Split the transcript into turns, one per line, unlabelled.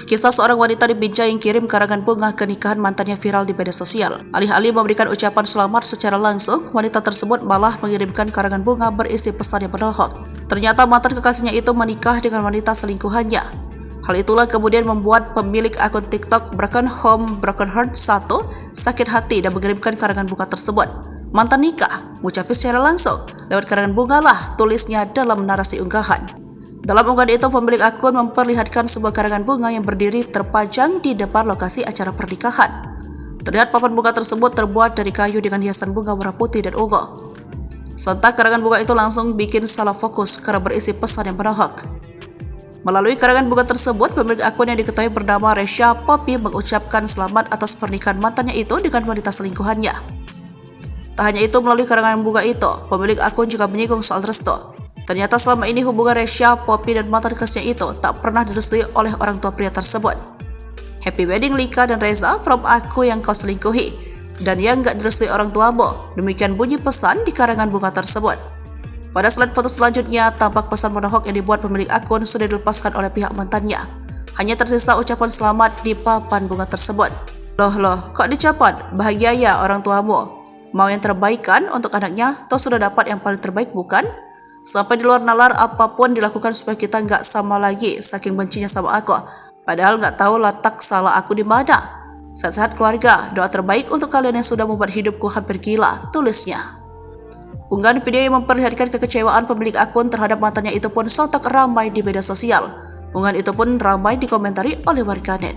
Kisah seorang wanita di Binjai yang kirim karangan bunga ke nikahan mantannya viral di media sosial. Alih-alih memberikan ucapan selamat secara langsung, wanita tersebut malah mengirimkan karangan bunga berisi pesan yang menohok. Ternyata mantan kekasihnya itu menikah dengan wanita selingkuhannya. Hal itulah kemudian membuat pemilik akun TikTok Broken Home Broken Heart 1 sakit hati dan mengirimkan karangan bunga tersebut. Mantan nikah, mengucapkan secara langsung, lewat karangan bunga lah, tulisnya dalam narasi unggahan. Dalam unggahan itu, pemilik akun memperlihatkan sebuah karangan bunga yang berdiri terpajang di depan lokasi acara pernikahan. Terlihat papan bunga tersebut terbuat dari kayu dengan hiasan bunga warna putih dan ungu. Sontak karangan bunga itu langsung bikin salah fokus karena berisi pesan yang menohok. Melalui karangan bunga tersebut, pemilik akun yang diketahui bernama Resha Poppy mengucapkan selamat atas pernikahan mantannya itu dengan wanita selingkuhannya. Tak hanya itu, melalui karangan bunga itu, pemilik akun juga menyinggung soal restu. Ternyata selama ini hubungan Resha, Poppy, dan mantan kekasihnya itu tak pernah direstui oleh orang tua pria tersebut. Happy wedding Lika dan Reza from aku yang kau selingkuhi dan yang gak direstui orang tuamu. Demikian bunyi pesan di karangan bunga tersebut. Pada slide foto selanjutnya, tampak pesan menohok yang dibuat pemilik akun sudah dilepaskan oleh pihak mantannya. Hanya tersisa ucapan selamat di papan bunga tersebut. Loh, kok dicopot? Bahagia ya orang tuamu? Mau yang terbaik kan untuk anaknya? Toh sudah dapat yang paling terbaik bukan? Sampai di luar nalar apapun dilakukan supaya kita nggak sama lagi saking bencinya sama aku. Padahal nggak tahu letak salah aku di mana. Sehat-sehat keluarga, doa terbaik untuk kalian yang sudah membuat hidupku hampir gila, tulisnya. Unggahan video yang memperlihatkan kekecewaan pemilik akun terhadap mantannya itu pun sontak ramai di media sosial. Unggahan itu pun ramai dikomentari oleh warganet.